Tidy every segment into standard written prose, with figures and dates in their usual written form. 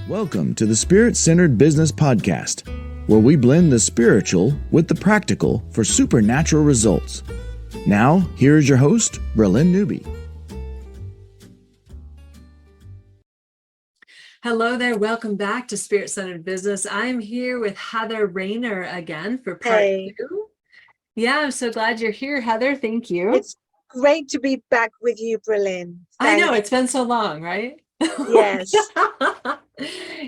Welcome to the Spirit-Centered Business Podcast, where we blend the spiritual with the practical for supernatural results. Now, here is your host, Bralynn Newby. Hello there. Welcome back to Spirit-Centered Business. I'm here with Heather Rayner again for part two. Yeah, I'm so glad you're here, Heather. Thank you. It's great to be back with you, Bralynn. I know, it's been so long, right? Yes.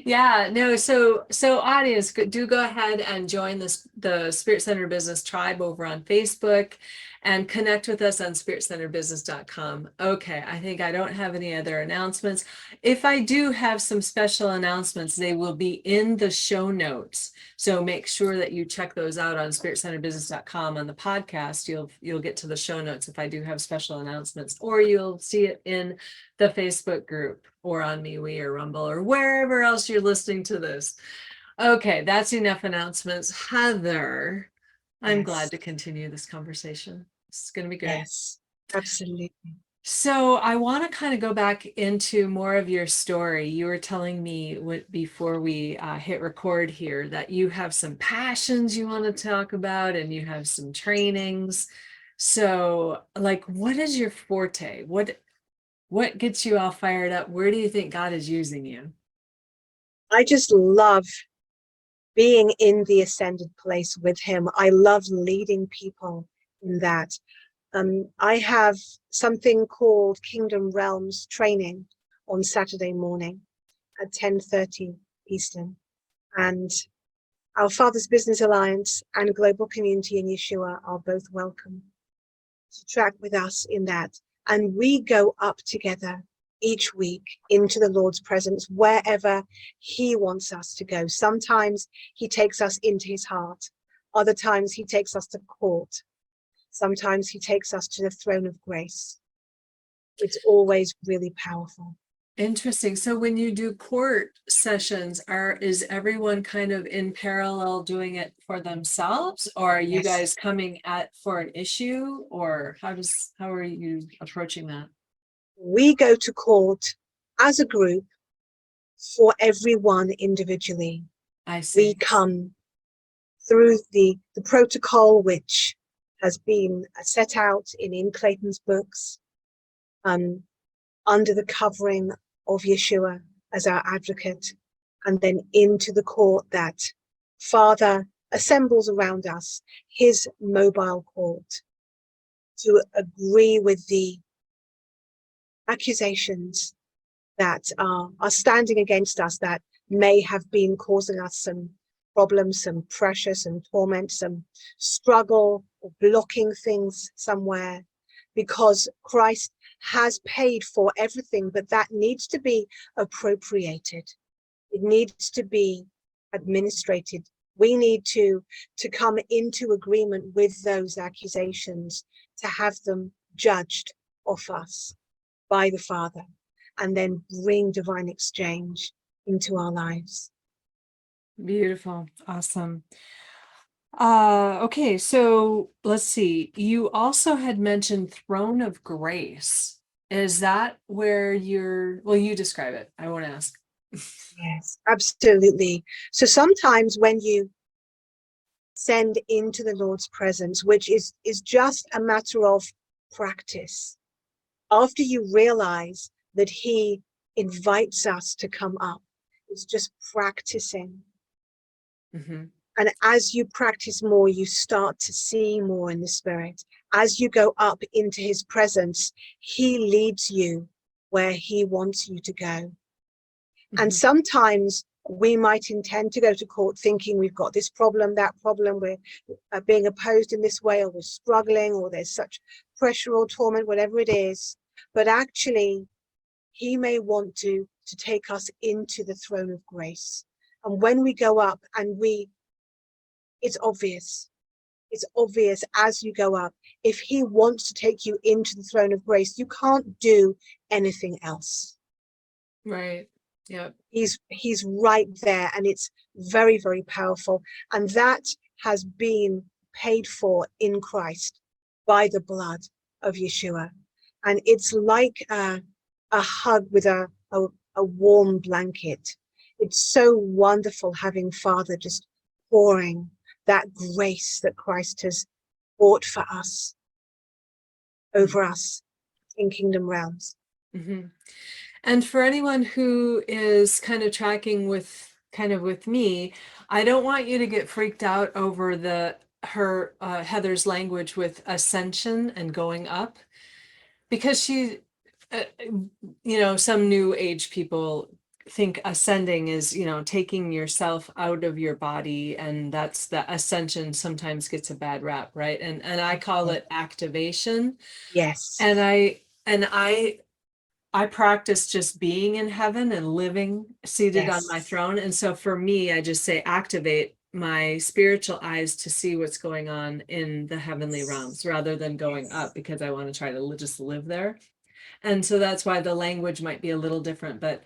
Yeah, no, so audience, do go ahead and join the Spirit-Centered Business tribe over on Facebook and connect with us on spiritcenteredbusiness.com. Okay, I think I don't have any other announcements. If I do have some special announcements, they will be in the show notes. So make sure that you check those out on spiritcenteredbusiness.com on the podcast. You'll get to the show notes if I do have special announcements, or you'll see it in the Facebook group or on MeWe or Rumble or wherever else you're listening to this. Okay, that's enough announcements. Heather, I'm glad to continue this conversation. It's going to be good. Yes, absolutely. So I want to kind of go back into more of your story. You were telling me before we hit record here that you have some passions you want to talk about and you have some trainings. So like, what is your forte? What gets you all fired up? Where do you think God is using you? I just love being in the ascended place with him. I love leading people in that. I have something called Kingdom Realms training on Saturday morning at 10:30 Eastern. And our Father's Business Alliance and Global Community in Yeshua are both welcome to track with us in that. And we go up together each week into the Lord's presence, wherever he wants us to go. Sometimes he takes us into his heart. Other times he takes us to court. Sometimes he takes us to the throne of grace. It's always really powerful. Interesting. So when you do court sessions, is everyone kind of in parallel doing it for themselves, or are you guys coming for an issue, or how are you approaching that? We go to court as a group for everyone individually. I see. We come through the protocol which has been set out in Clayton's books, under the covering of Yeshua as our advocate, and then into the court that Father assembles around us, his mobile court, to agree with the accusations that are standing against us, that may have been causing us some problems, some pressure, some torment, some struggle, or blocking things somewhere, because Christ has paid for everything, but that needs to be appropriated. It needs to be administrated. We need to come into agreement with those accusations, to have them judged off us by the Father, and then bring divine exchange into our lives. Beautiful. Awesome. Okay, so let's see. You also had mentioned Throne of Grace. Is that where you describe it? I won't ask. Yes, absolutely. So sometimes when you send into the Lord's presence, which is just a matter of practice, after you realize that he invites us to come up, it's just practicing. Mm-hmm. And as you practice more, you start to see more in the Spirit. As you go up into his presence, he leads you where he wants you to go. Mm-hmm. And sometimes we might intend to go to court thinking we've got this problem, that problem, we're being opposed in this way, or we're struggling, or there's such pressure or torment, whatever it is. But actually, he may want to take us into the throne of grace. And when we go up and it's obvious as you go up. If he wants to take you into the throne of grace, you can't do anything else. Right. Yeah. He's right there, and it's very, very powerful. And that has been paid for in Christ by the blood of Yeshua. And it's like a hug with a warm blanket. it's so wonderful having Father just pouring that grace that Christ has bought for us, over us in kingdom realms. Mm-hmm. And for anyone who is kind of tracking with me, I don't want you to get freaked out over Heather's language with ascension and going up, because she, some new age people think ascending is, taking yourself out of your body, and that's the ascension sometimes gets a bad rap, right? And I call it activation. Yes. And I practice just being in heaven and living seated on my throne. And so for me, I just say activate my spiritual eyes to see what's going on in the heavenly realms rather than going up, because I want to try to just live there. And so that's why the language might be a little different, but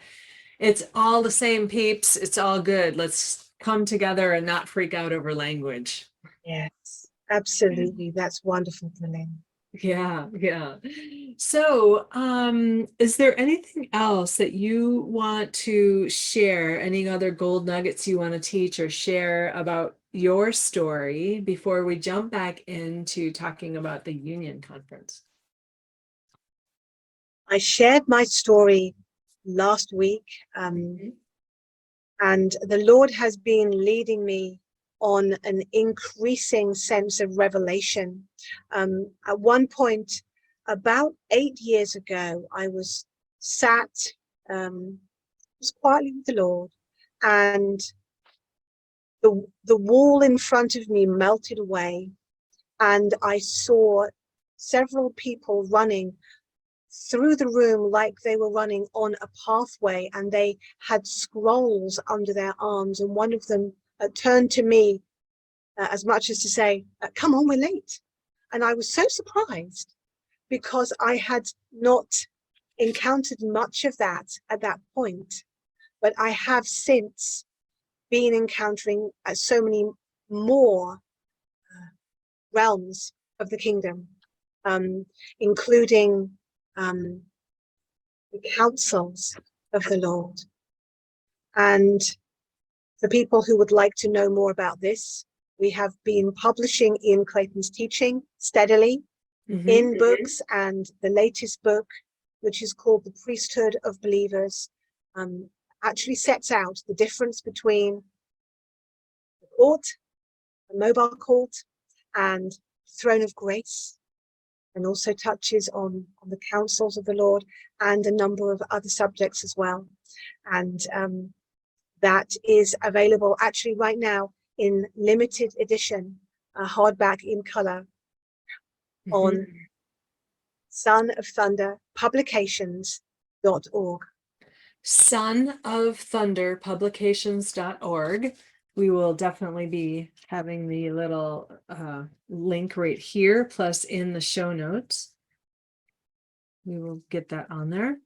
it's all the same, peeps. It's all good. Let's come together and not freak out over language. Yes, absolutely. That's wonderful, Bralynn. Yeah, yeah. So, is there anything else that you want to share? Any other gold nuggets you want to teach or share about your story before we jump back into talking about the Union Conference? I shared my story last week, and the Lord has been leading me on an increasing sense of revelation. At one point, about 8 years ago, I was sat just quietly with the Lord, and the wall in front of me melted away, and I saw several people running through the room like they were running on a pathway, and they had scrolls under their arms, and one of them turned to me as much as to say, come on, we're late. And I was so surprised, because I had not encountered much of that at that point, but I have since been encountering so many more realms of the kingdom, including the counsels of the Lord. And for people who would like to know more about this, we have been publishing Ian Clayton's teaching steadily in books, and the latest book, which is called The Priesthood of Believers, actually sets out the difference between the court, the mobile court, and throne of grace, and also touches on the counsels of the Lord and a number of other subjects as well. And that is available actually right now in limited edition, hardback in color, on Son of Thunder Publications.org. Son of Thunder Publications.org. We will definitely be having the little link right here, plus in the show notes. We will get that on there.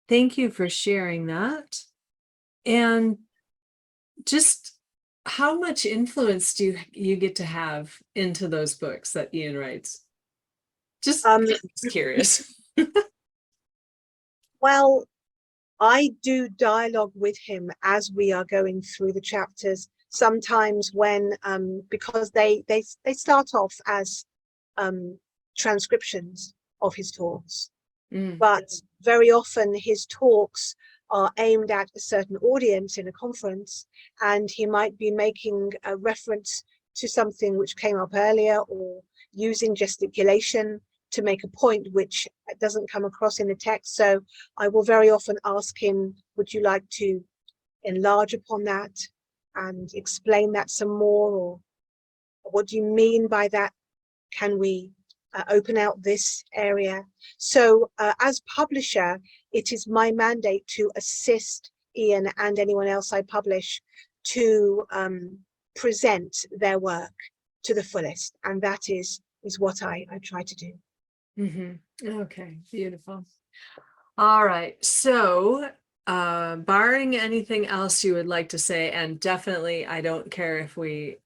Thank you for sharing that. And just how much influence do you get to have into those books that Ian writes? Just curious. Well, I do dialogue with him as we are going through the chapters. Sometimes when, because they start off as transcriptions of his talks, but very often his talks are aimed at a certain audience in a conference, and he might be making a reference to something which came up earlier, or using gesticulation to make a point which doesn't come across in the text. So I will very often ask him, would you like to enlarge upon that and explain that some more, or what do you mean by that? Can we open out this area? So as publisher, it is my mandate to assist Ian and anyone else I publish to present their work to the fullest, and that is what I try to do. Okay, beautiful. All right, so barring anything else you would like to say, and definitely I don't care if we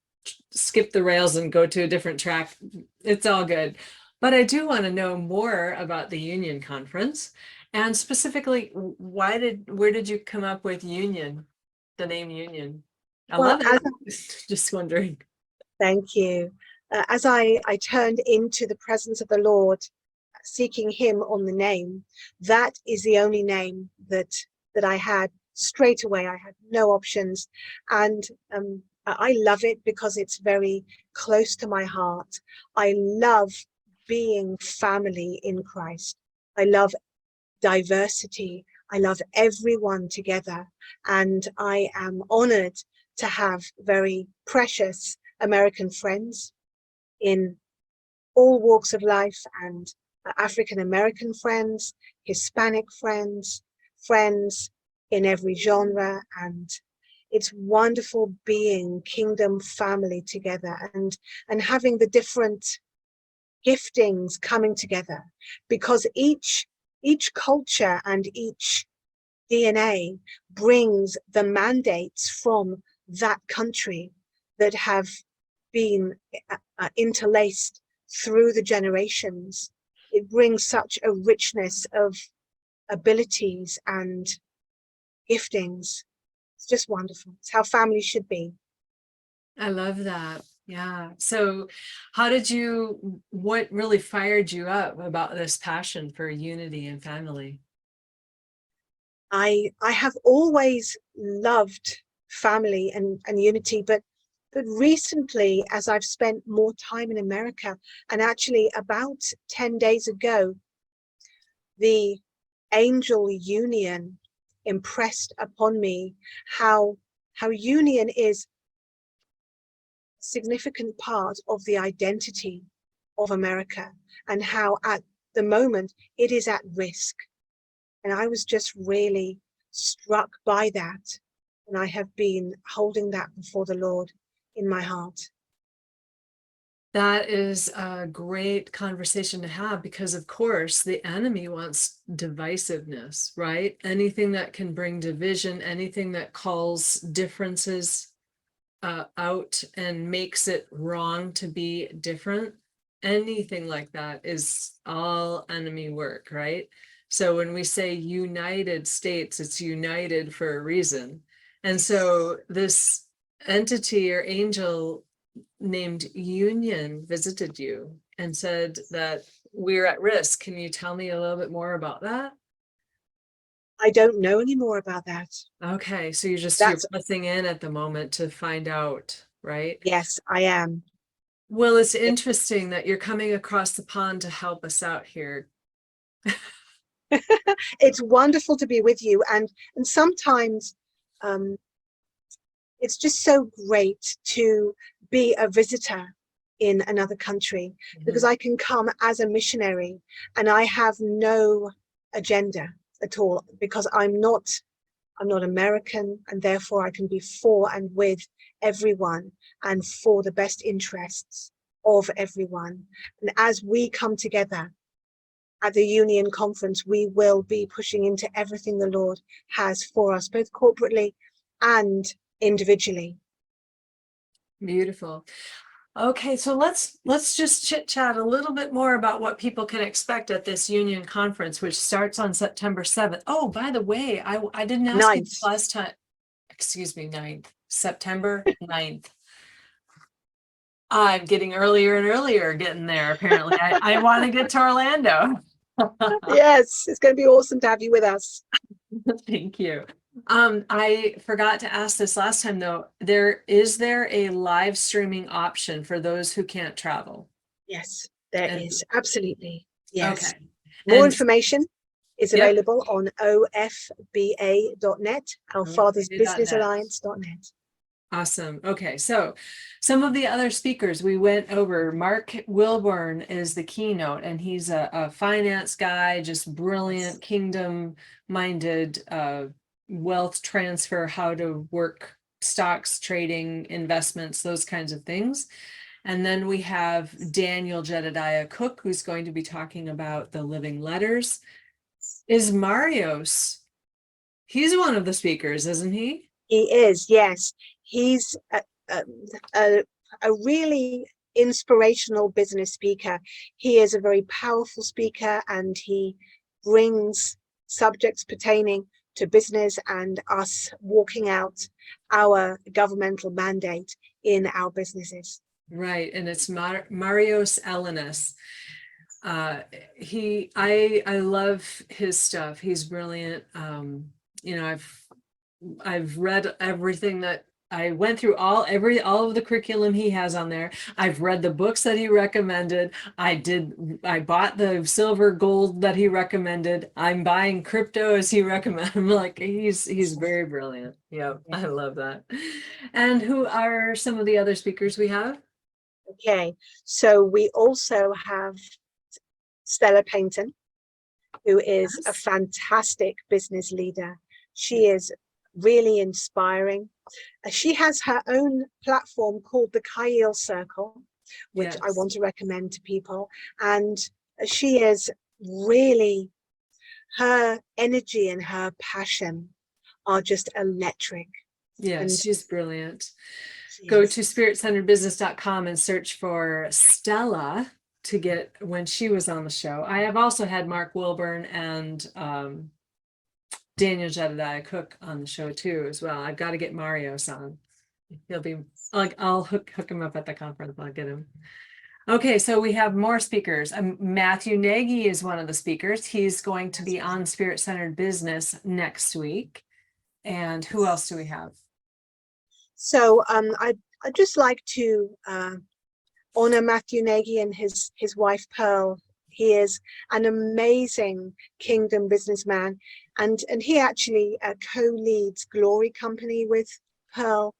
skip the rails and go to a different track, it's all good, but I do want to know more about the Union Conference, and specifically where did you come up with Union? the name Union? I Well, love it. Just wondering. thank you. As I turned into the presence of the Lord, seeking him on the name, that is the only name that I had straight away. I had no options. And I love it because it's very close to my heart. I love being family in Christ. I love diversity. I love everyone together. And I am honored to have very precious American friends in all walks of life, and African American friends, Hispanic friends, friends in every genre. And it's wonderful being kingdom family together, and having the different giftings coming together, because each culture and each DNA brings the mandates from that country that have been interlaced through the generations. It brings such a richness of abilities and giftings. It's just wonderful. It's how family should be. I love that. Yeah. So what really fired you up about this passion for unity and family? I have always loved family and unity, but recently, as I've spent more time in America, and actually about 10 days ago, the angel union impressed upon me how union is a significant part of the identity of America, and how at the moment it is at risk. And I was just really struck by that. And I have been holding that before the Lord in my heart. That is a great conversation to have, because of course the enemy wants divisiveness, right? Anything that can bring division, anything that calls differences out and makes it wrong to be different, anything like that is all enemy work, right? So when we say United States, it's united for a reason. And so this entity or angel named Union visited you and said that we're at risk. Can you tell me a little bit more about that? I don't know any more about that. Okay, so you're That's, pressing in at the moment to find out, right? yes, I am. Well, it's interesting that you're coming across the pond to help us out here. It's wonderful to be with you. And sometimes it's just so great to be a visitor in another country, because I can come as a missionary and I have no agenda at all, because I'm not American, and therefore I can be for and with everyone and for the best interests of everyone. And as we come together at the Union Conference, we will be pushing into everything the Lord has for us, both corporately and individually. Beautiful. Okay, so let's just chit chat a little bit more about what people can expect at this Union Conference, which starts on September 7th. Oh, by the way, I didn't ask you this last time. Excuse me, 9th, September 9th. I'm getting earlier and earlier getting there. Apparently, I want to get to Orlando. Yes, it's going to be awesome to have you with us. Thank you. I forgot to ask this last time though. Is there a live streaming option for those who can't travel? Yes, there is. Absolutely. Yes. Okay. More information is Yep. available on ofba.net, Our Father's Business Alliance.net. Awesome. Okay, so some of the other speakers we went over. Mark Wilburn is the keynote, and he's a finance guy, just brilliant, kingdom-minded, wealth transfer, how to work stocks, trading, investments, those kinds of things. And then we have Daniel Jedediah Cook, who's going to be talking about the living letters. Is Marios, he's one of the speakers, isn't he? He is, yes. He's a really inspirational business speaker. He is a very powerful speaker, and he brings subjects pertaining to business and us walking out our governmental mandate in our businesses. Right, and it's Marios Elenis. I love his stuff. He's brilliant. You know, I've read everything that I went through, all of the curriculum he has on there. I've read the books that he recommended. I bought the silver gold that he recommended. I'm buying crypto as he recommended. I'm like, he's very brilliant. Yep, I love that. And who are some of the other speakers we have? Okay, so we also have Stella Paynton, who is a fantastic business leader. She is really inspiring. She has her own platform called the Kyle Circle, which I want to recommend to people. And she is really, her energy and her passion are just electric. Yes, and she's brilliant. Go to spiritcenteredbusiness.com and search for Stella to get when she was on the show. I have also had Mark Wilburn and Daniel Jedediah Cook on the show too as well. I've got to get Marios on. He'll be like, I'll hook him up at the conference. I'll get him. Okay, so we have more speakers. Matthew Nagy is one of the speakers. He's going to be on Spirit Centered Business next week. And who else do we have? So I'd just like to honor Matthew Nagy and his wife Pearl. He is an amazing kingdom businessman, and he actually co-leads Glory Company with Pearl.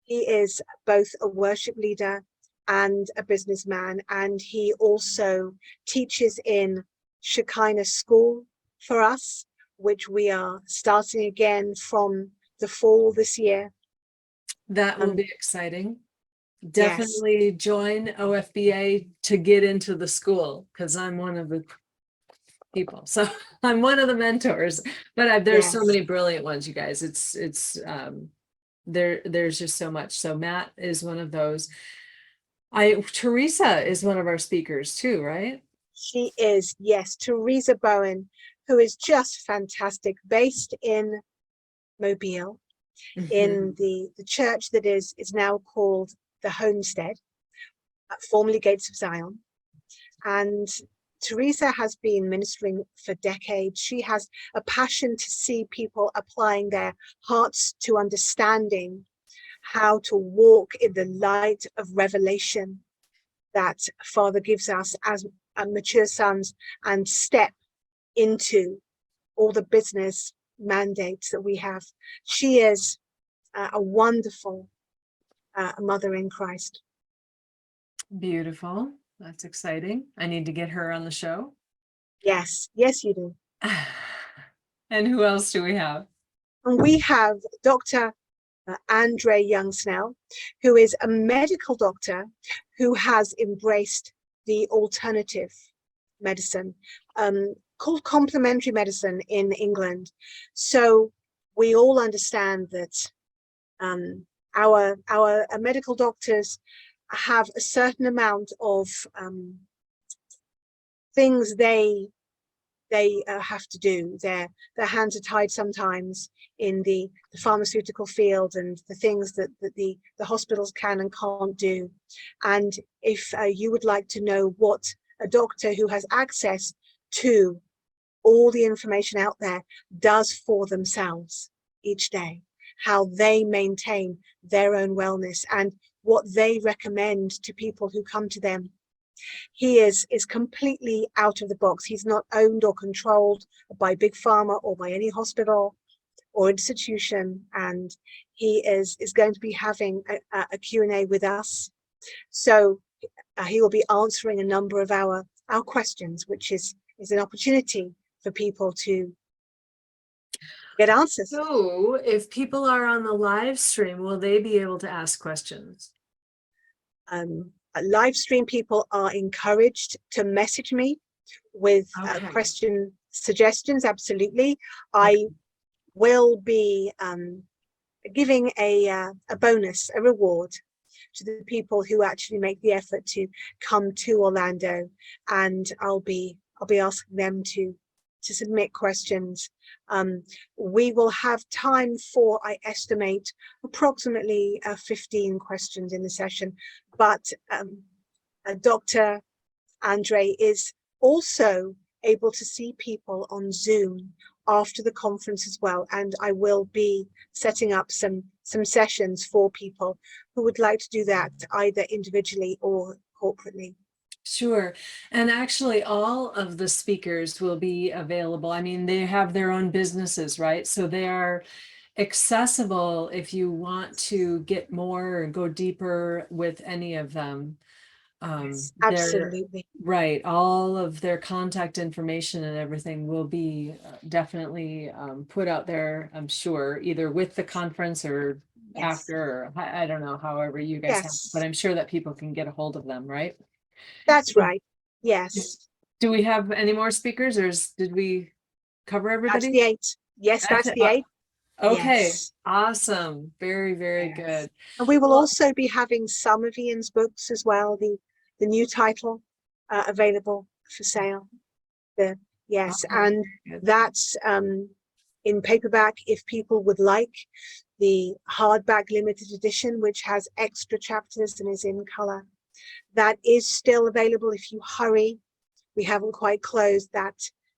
He is both a worship leader and a businessman, and he also teaches in Shekinah School for us, which we are starting again from the fall this year. That will be exciting. Definitely join OFBA to get into the school, because I'm one of the people. So I'm one of the mentors, but there's so many brilliant ones, you guys. There's just so much. So Matt is one of those. Teresa is one of our speakers too, right? She is, yes. Teresa Bowen, who is just fantastic, based in Mobile, in the church that is now called the Homestead, formerly Gates of Zion. And Teresa has been ministering for decades. She has a passion to see people applying their hearts to understanding how to walk in the light of revelation that Father gives us as mature sons, and step into all the business mandates that we have. She is a wonderful mother in Christ. Beautiful. That's exciting. I need to get her on the show. Yes, yes, you do. And who else do we have? And we have Dr. Andre Young-Snell, who is a medical doctor who has embraced the alternative medicine called complementary medicine in England. So we all understand that our medical doctors have a certain amount of things they have to do. Their hands are tied sometimes in the pharmaceutical field, and the things that the hospitals can and can't do. And if you would like to know what a doctor who has access to all the information out there does for themselves each day, how they maintain their own wellness, and what they recommend to people who come to them, he is completely out of the box. He's not owned or controlled by Big Pharma or by any hospital or institution, and he is going to be having a Q&A with us. So he will be answering a number of our questions, which is an opportunity for people to get answers. So if people are on the live stream, will they be able to ask questions? Live stream people are encouraged to message me with question suggestions. Absolutely. I will be giving a bonus, a reward to the people who actually make the effort to come to Orlando, and I'll be asking them to to submit questions. We will have time for, I estimate, approximately 15 questions in the session, but Dr. Andre is also able to see people on Zoom after the conference as well, and I will be setting up some sessions for people who would like to do that either individually or corporately. Sure. And actually, all of the speakers will be available. I mean, they have their own businesses, right? So they are accessible if you want to get more or go deeper with any of them. Yes, They're absolutely. right. All of their contact information and everything will be definitely put out there, I'm sure, either with the conference or Yes. after, or I don't know, however you guys have, Yes. but I'm sure that people can get a hold of them, right? That's right. Yes. Do we have any more speakers, or did we cover That's everybody? the 8. Yes, that's it. the 8. Okay, Yes. awesome. Very, very Yes. good. And we will Well, also be having some of Ian's books as well, the new title available for sale. Yes, okay, and good. that's in paperback if people would like. The hardback limited edition, which has extra chapters and is in color, that is still available if you hurry. We haven't quite closed that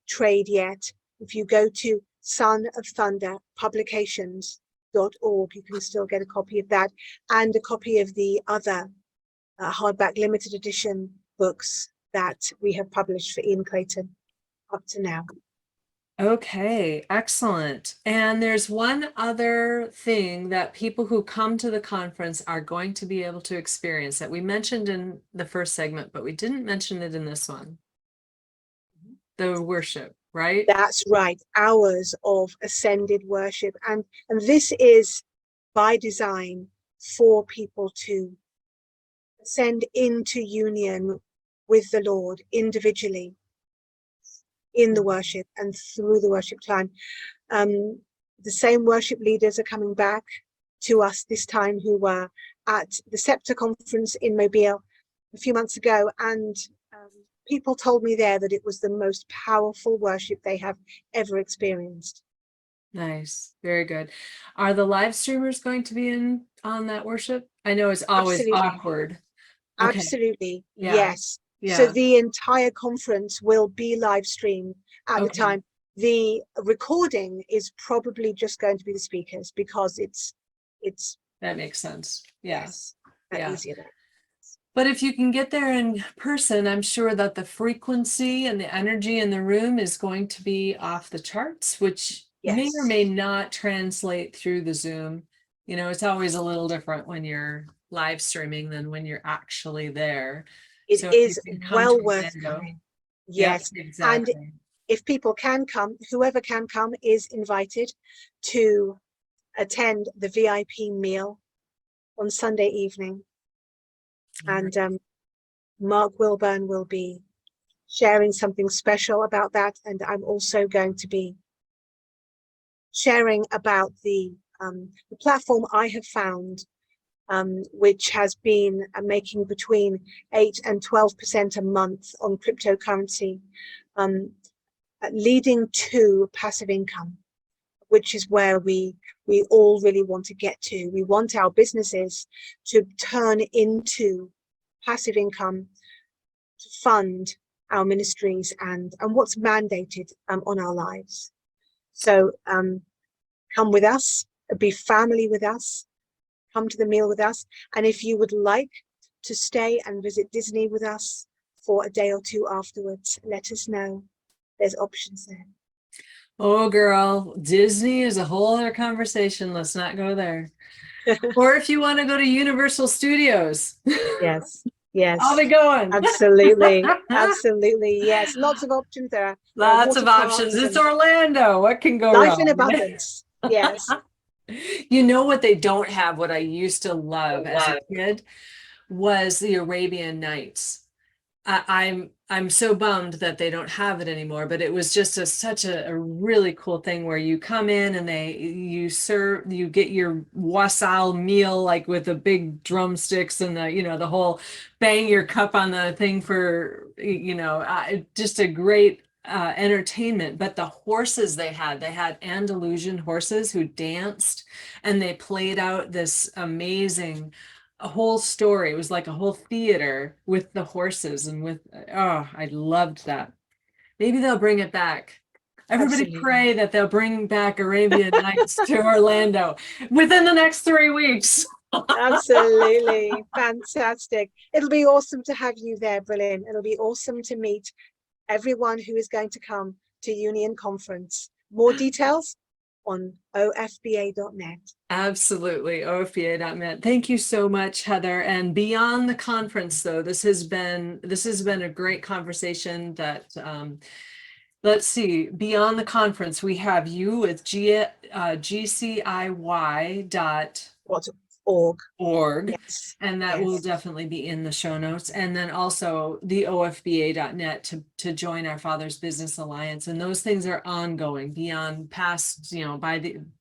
trade yet. If you go to Son of Thunder Publications.org, you can still get a copy of that and a copy of the other hardback limited edition books that we have published for Ian Clayton up to now. Okay, excellent. And there's one other thing that people who come to the conference are going to be able to experience that we mentioned in the first segment, but we didn't mention it in this one. The worship, right? That's right. Hours of ascended worship. And this is by design for people to ascend into union with the Lord individually in the worship and through the worship time. The same worship leaders are coming back to us this time who were at the Scepter conference in Mobile a few months ago, and people told me there that it was the most powerful worship they have ever experienced. Nice, very good. Are the live streamers going to be in on that worship? I know it's always Absolutely. awkward. Okay. Absolutely. Yeah. Yes. So Yeah. the entire conference will be live streamed at the Okay. time. The recording is probably just going to be the speakers because it's That makes sense. Yeah. yes, that Yeah. easier there. But if you can get there in person, I'm sure that the frequency and the energy in the room is going to be off the charts, which may or Yes. may not translate through the Zoom. You know, it's always a little different when you're live streaming than when you're actually there. It So if you is can come to well worth Orlando, coming. yeah, Yes. And exactly. if people can come, whoever can come is invited to attend the VIP meal on Sunday evening. And Mark Wilburn will be sharing something special about that. And I'm also going to be sharing about the platform I have found, which has been making between 8 and 12% a month on cryptocurrency, leading to passive income, which is where we all really want to get to. We want our businesses to turn into passive income to fund our ministries and what's mandated on our lives. So come with us, be family with us, come to the meal with us. And if you would like to stay and visit Disney with us for a day or two afterwards, let us know. There's options there. Oh, girl, Disney is a whole other conversation. Let's not go there. Or if you want to go to Universal Studios, Yes. Yes. I'll be going. Absolutely. Absolutely. Yes. Lots of options there. There are Lots of water options. parks It's and Orlando. What can go life in wrong? abundance. Yes. You know what they don't have, what I used to love as a kid, was the Arabian Nights. I'm so bummed that they don't have it anymore, but it was just such a really cool thing where you come in and you get your wassail meal like with the big drumsticks and the whole bang your cup on the thing for just a great entertainment, but the horses they had Andalusian horses who danced, and they played out this amazing a whole story. It was like a whole theater with the horses and with, oh, I loved that. Maybe they'll bring it back. Everybody Absolutely. pray that they'll bring back Arabian Nights to Orlando within the next 3 weeks. Absolutely. Fantastic. It'll be awesome to have you there, Bralynn. It'll be awesome to meet everyone who is going to come to Union Conference. More details on ofba.net. Absolutely. OFBA.net. Thank you so much, Heather. And beyond the conference, though, this has been a great conversation that let's see, beyond the conference, we have you with gciy.org. Yes. And that will definitely be in the show notes. And then also the ofba.net to join our Father's Business Alliance. And those things are ongoing beyond past,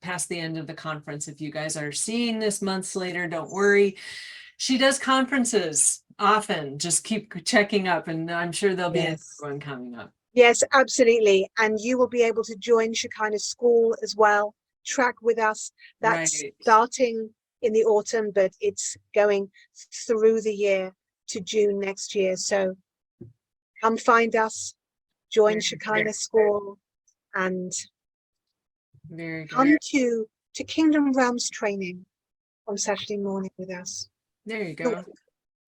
past the end of the conference. If you guys are seeing this months later, don't worry. She does conferences often. Just keep checking up, and I'm sure there'll be another one coming up. Yes, absolutely. And you will be able to join Shekinah School as well. Track with us. That's starting in the autumn, but it's going through the year to June next year. So come find us, join Shekinah School, and come to Kingdom Realms training on Saturday morning with us. There you go.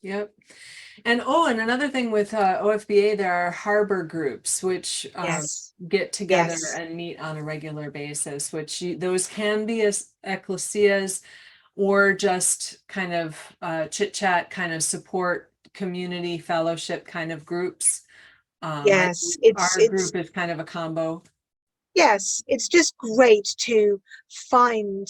Yep. And another thing with OFBA, there are harbor groups which get together and meet on a regular basis, which those can be as ecclesias or just kind of chit chat, kind of support community fellowship kind of groups. Our group is kind of a combo. Yes, it's just great to find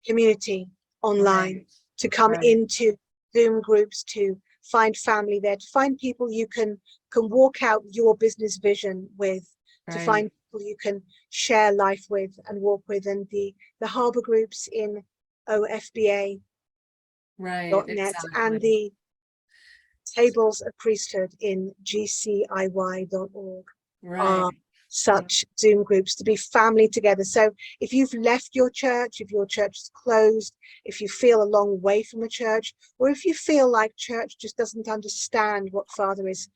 community online, to come into Zoom groups, to find family there, to find people you can walk out your business vision with, to find people you can share life with and walk with. And the harbor groups in ofba.net and the tables of priesthood in gciy.org are such Zoom groups to be family together. So if you've left your church, if your church is closed, if you feel a long way from a church, or if you feel like church just doesn't understand what Father is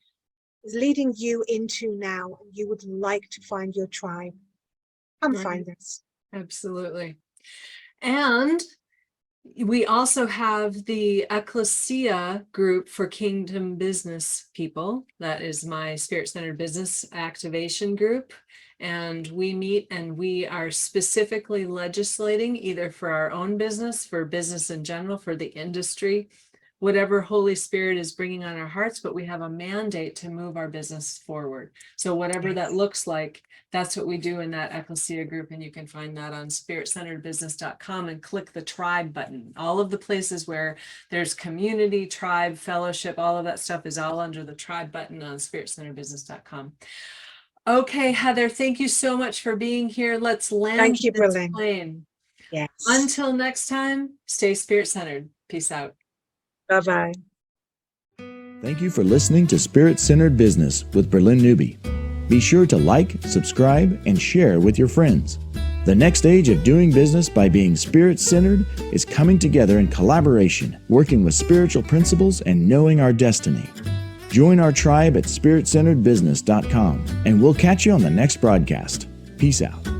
leading you into now, and you would like to find your tribe, come find us. Absolutely. And we also have the Ecclesia group for Kingdom Business people. That is my Spirit-Centered Business Activation group. And we meet and we are specifically legislating either for our own business, for business in general, for the industry, whatever Holy Spirit is bringing on our hearts, but we have a mandate to move our business forward. So whatever that looks like, that's what we do in that Ecclesia group. And you can find that on spiritcenteredbusiness.com and click the tribe button. All of the places where there's community, tribe, fellowship, all of that stuff is all under the tribe button on spiritcenteredbusiness.com. Okay, Heather, thank you so much for being here. Let's land this plane. Yes. Until next time, stay spirit-centered. Peace out. Bye-bye. Thank you for listening to Spirit-Centered Business with Bralynn Newby. Be sure to like, subscribe, and share with your friends. The next stage of doing business by being spirit-centered is coming together in collaboration, working with spiritual principles, and knowing our destiny. Join our tribe at spiritcenteredbusiness.com, and we'll catch you on the next broadcast. Peace out.